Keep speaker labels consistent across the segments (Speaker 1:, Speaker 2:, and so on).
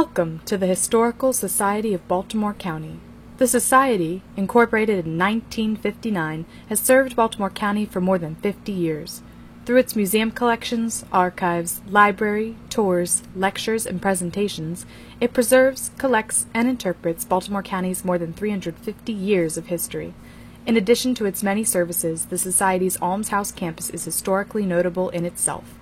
Speaker 1: Welcome to the Historical Society of Baltimore County. The Society, incorporated in 1959, has served Baltimore County for more than 50 years. Through its museum collections, archives, library, tours, lectures, and presentations, it preserves, collects, and interprets Baltimore County's more than 350 years of history. In addition to its many services, the Society's Almshouse campus is historically notable in itself.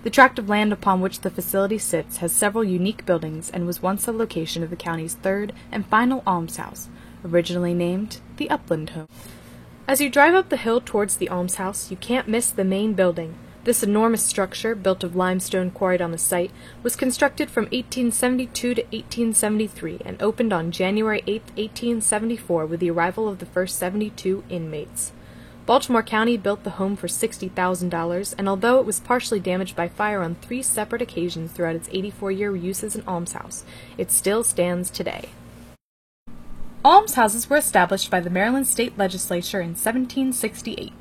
Speaker 1: The tract of land upon which the facility sits has several unique buildings and was once the location of the county's third and final almshouse, originally named the Upland Home. As you drive up the hill towards the almshouse, you can't miss the main building. This enormous structure, built of limestone quarried on the site, was constructed from 1872 to 1873 and opened on January 8, 1874 with the arrival of the first 72 inmates. Baltimore County built the home for $60,000, and although it was partially damaged by fire on 3 separate occasions throughout its 84-year use as an almshouse, it still stands today. Almshouses were established by the Maryland State Legislature in 1768.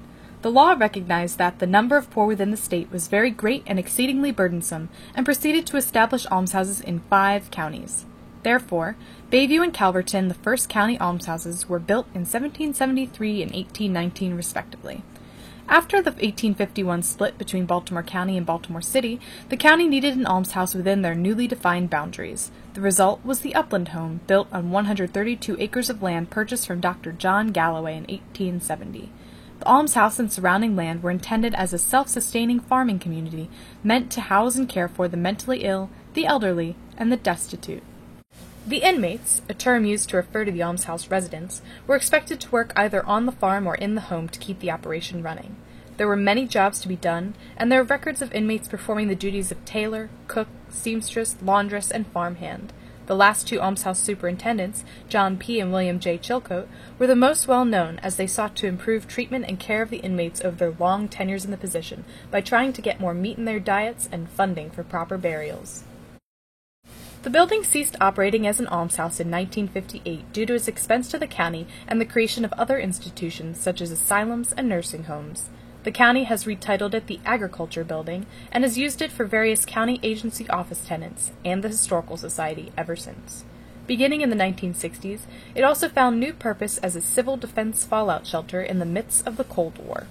Speaker 1: The law recognized that the number of poor within the state was very great and exceedingly burdensome, and proceeded to establish almshouses in 5 counties. Therefore, Bayview and Calverton, the first county almshouses, were built in 1773 and 1819 respectively. After the 1851 split between Baltimore County and Baltimore City, the county needed an almshouse within their newly defined boundaries. The result was the Upland Home, built on 132 acres of land purchased from Dr. John Galloway in 1870. The almshouse and surrounding land were intended as a self-sustaining farming community meant to house and care for the mentally ill, the elderly, and the destitute. The inmates, a term used to refer to the almshouse residents, were expected to work either on the farm or in the home to keep the operation running. There were many jobs to be done, and there are records of inmates performing the duties of tailor, cook, seamstress, laundress, and farmhand. The last 2 almshouse superintendents, John P. and William J. Chilcote, were the most well known as they sought to improve treatment and care of the inmates over their long tenures in the position by trying to get more meat in their diets and funding for proper burials. The building ceased operating as an almshouse in 1958 due to its expense to the county and the creation of other institutions such as asylums and nursing homes. The county has retitled it the Agriculture Building and has used it for various county agency office tenants and the Historical Society ever since. Beginning in the 1960s, it also found new purpose as a civil defense fallout shelter in the midst of the Cold War.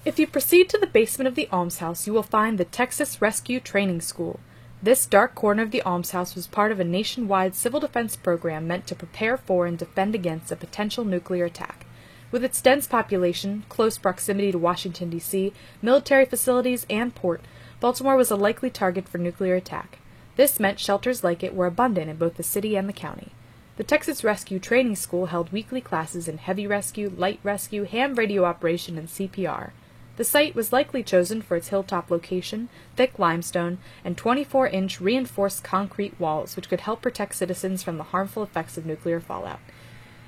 Speaker 1: If you proceed to the basement of the almshouse, you will find the Texas Rescue Training School. This dark corner of the almshouse was part of a nationwide civil defense program meant to prepare for and defend against a potential nuclear attack. With its dense population, close proximity to Washington, D.C., military facilities, and port, Baltimore was a likely target for nuclear attack. This meant shelters like it were abundant in both the city and the county. The Texas Rescue Training School held weekly classes in heavy rescue, light rescue, ham radio operation, and CPR. The site was likely chosen for its hilltop location, thick limestone, and 24-inch reinforced concrete walls which could help protect citizens from the harmful effects of nuclear fallout.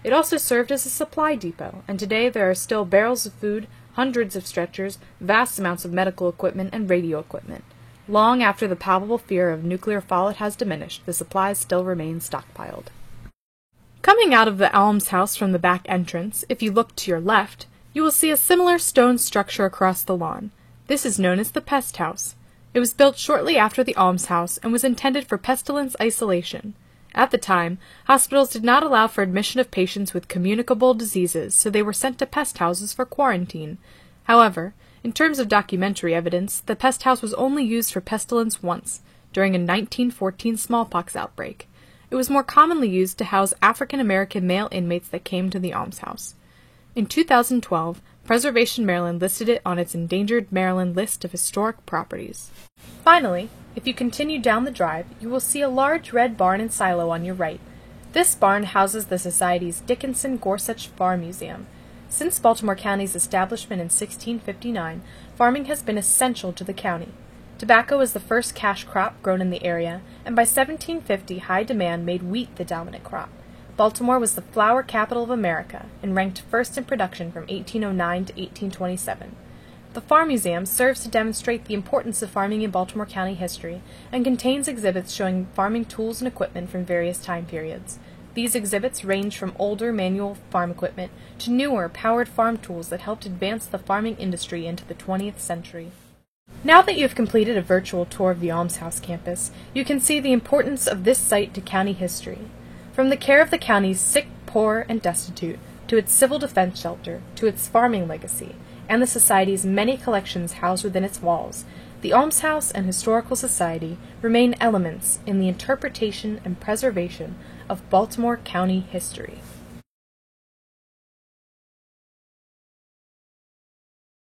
Speaker 1: It also served as a supply depot, and today there are still barrels of food, hundreds of stretchers, vast amounts of medical equipment, and radio equipment. Long after the palpable fear of nuclear fallout has diminished, the supplies still remain stockpiled. Coming out of the almshouse from the back entrance, if you look to your left, you will see a similar stone structure across the lawn. This is known as the pest house. It was built shortly after the almshouse and was intended for pestilence isolation. At the time, hospitals did not allow for admission of patients with communicable diseases, so they were sent to pest houses for quarantine. However, in terms of documentary evidence, the pest house was only used for pestilence once, during a 1914 smallpox outbreak. It was more commonly used to house African American male inmates that came to the almshouse. In 2012, Preservation Maryland listed it on its Endangered Maryland list of historic properties. Finally, if you continue down the drive, you will see a large red barn and silo on your right. This barn houses the Society's Dickinson Gorsuch Farm Museum. Since Baltimore County's establishment in 1659, farming has been essential to the county. Tobacco was the first cash crop grown in the area, and by 1750 high demand made wheat the dominant crop. Baltimore was the flour capital of America and ranked first in production from 1809 to 1827. The Farm Museum serves to demonstrate the importance of farming in Baltimore County history and contains exhibits showing farming tools and equipment from various time periods. These exhibits range from older manual farm equipment to newer powered farm tools that helped advance the farming industry into the 20th century. Now that you have completed a virtual tour of the Almshouse campus, you can see the importance of this site to county history. From the care of the county's sick, poor, and destitute, to its civil defense shelter, to its farming legacy, and the Society's many collections housed within its walls, the Almshouse and Historical Society remain elements in the interpretation and preservation of Baltimore County history.